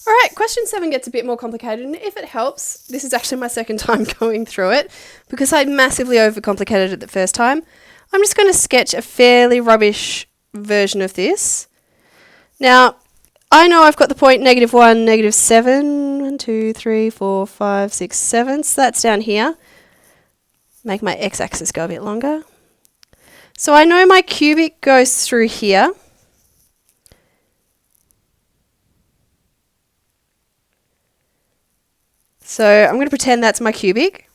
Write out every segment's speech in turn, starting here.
All right, question 7 gets a bit more complicated, and if it helps, this is actually my second time going through it because I massively overcomplicated it the first time. I'm just going to sketch a fairly rubbish version of this. Now, I know I've got the point -1, -7. 1, 2, 3, 4, 5, 6, 7. So that's down here. Make my x-axis go a bit longer. So I know my cubic goes through here. So I'm going to pretend that's my cubic.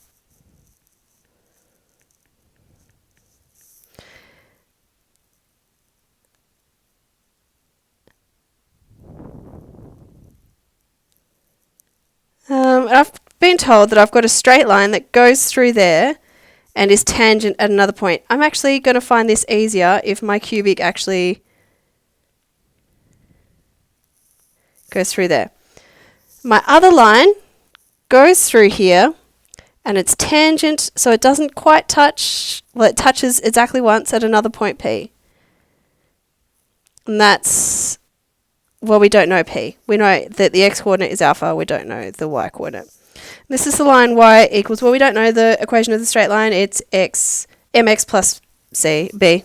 I've been told that I've got a straight line that goes through there and is tangent at another point. I'm actually going to find this easier if my cubic actually goes through there. My other line goes through here and it's tangent, so it doesn't quite touch, well, it touches exactly once at another point P. And that's, well, we don't know P. We know that the x-coordinate is alpha, we don't know the y-coordinate. This is the line y equals, well, we don't know the equation of the straight line, it's mx plus b.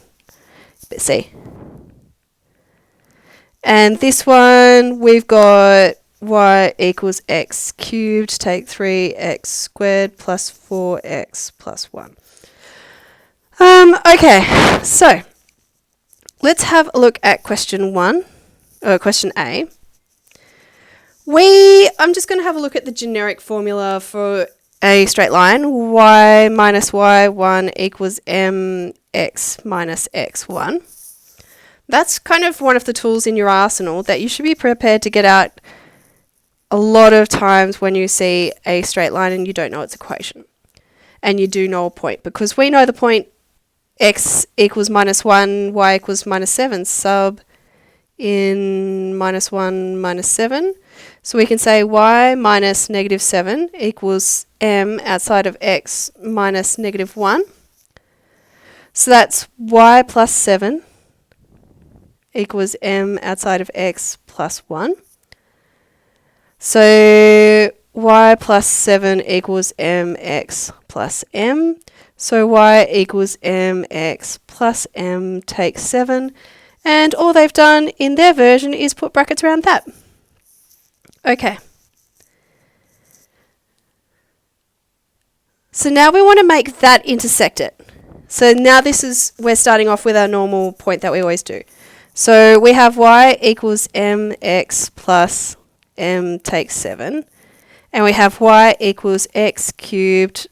And this one, we've got y equals x cubed, take 3x squared plus 4x plus 1. Okay, so let's have a look at question A. I'm just going to have a look at the generic formula for a straight line. Y minus y1 equals mx minus x1. That's kind of one of the tools in your arsenal that you should be prepared to get out a lot of times when you see a straight line and you don't know its equation. And you do know a point, because we know the point x equals -1, y equals -7, sub in -1, -7. So we can say y minus -7 equals m outside of x minus -1. So that's y plus 7 equals m outside of x plus 1. So y plus 7 equals mx plus m. So y equals mx plus m take 7. And all they've done in their version is put brackets around that. Okay. So now we want to make that intersect it. So now we're starting off with our normal point that we always do. So we have y equals mx plus m take 7. And we have y equals x cubed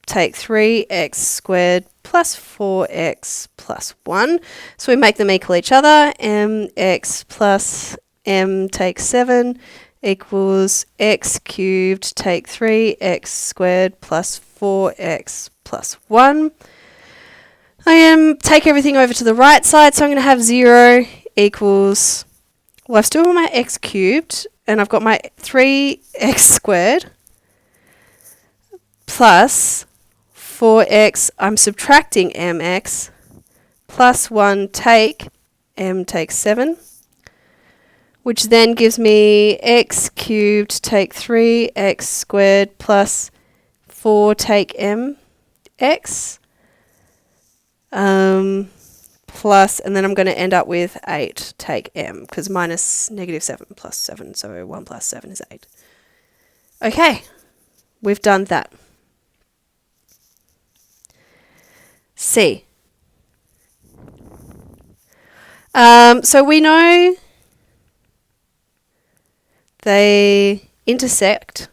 take 3x squared plus 4x plus 1. So we make them equal each other. Mx plus m take 7 equals x cubed take 3x squared plus 4x plus 1. Take everything over to the right side, so I'm going to have 0 equals, well, I've still got my x cubed, and I've got my 3x squared plus 4x, I'm subtracting mx, plus 1 take m take 7, which then gives me x cubed take 3x squared plus 4 take mx. Plus, and then I'm going to end up with 8 take m, because minus -7 plus 7, so 1 plus 7 is 8. Okay, we've done that. C. So we know they intersect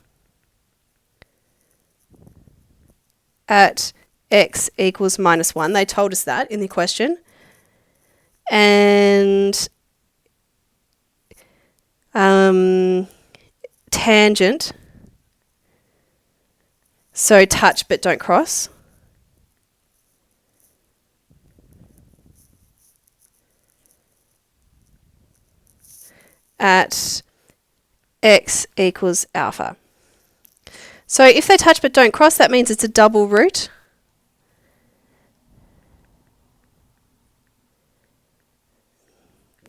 at x equals -1. They told us that in the question. And tangent, so touch but don't cross. At x equals alpha. So if they touch but don't cross, that means it's a double root.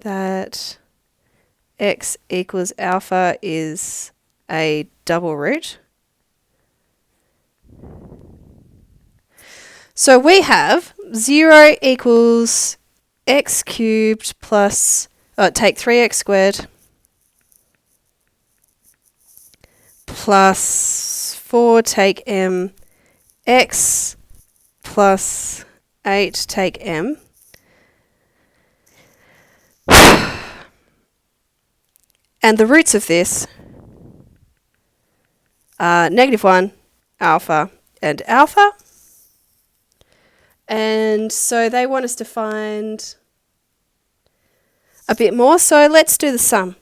That x equals alpha is a double root. So we have 0 equals x cubed plus, take 3x squared plus 4 take m x plus 8 take m. And the roots of this are -1, alpha, and alpha. And so they want us to find a bit more. So let's do the sum.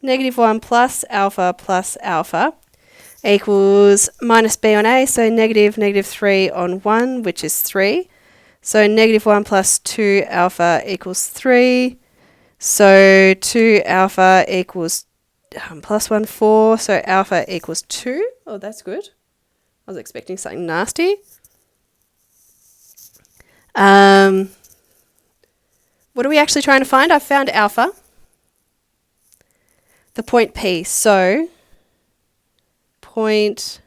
-1 plus alpha equals minus b on a, so -3 on 1, which is 3. So -1 plus 2 alpha equals 3. So 2 alpha equals plus 1, 4. So alpha equals 2. Oh, that's good. I was expecting something nasty. What are we actually trying to find? I found alpha. The point P. So point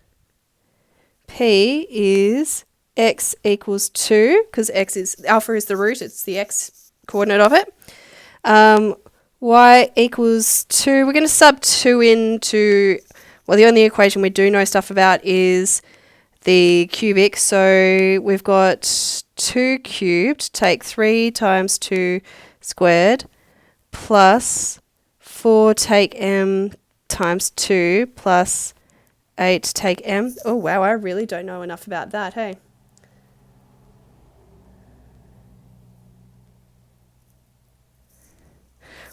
P is x equals 2, because alpha is the root, it's the x coordinate of it. Y equals 2. We're going to sub 2 into, well, the only equation we do know stuff about is the cubic. So we've got 2 cubed, take 3 times 2 squared, plus 4 take m times 2 plus 8 take m. Oh, wow, I really don't know enough about that, hey?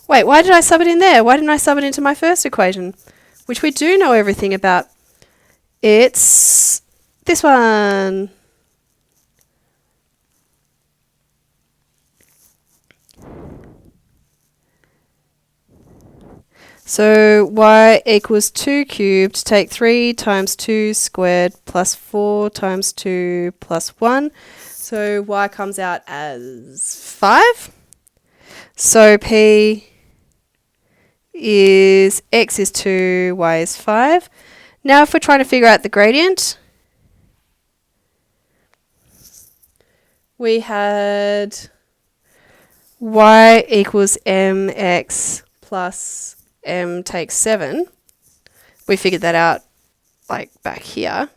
Wait, why did I sub it in there? Why didn't I sub it into my first equation, which we do know everything about? It's this one. So y equals 2 cubed, take 3 times 2 squared plus 4 times 2 plus 1. So y comes out as 5. So P is x is 2, y is 5. Now if we're trying to figure out the gradient, we had y equals mx plus m takes 7. We figured that out like back here.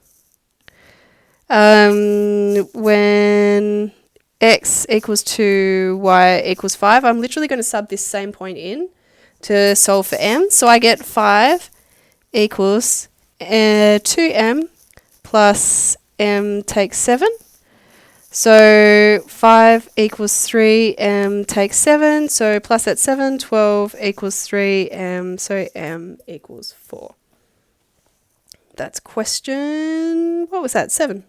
When x equals 2, y equals 5, I'm literally going to sub this same point in to solve for m. So I get 5 equals 2m plus m takes 7. So 5 equals 3, m takes 7, so plus that 7, 12 equals 3, m, so m equals 4. That's question, what was that, 7?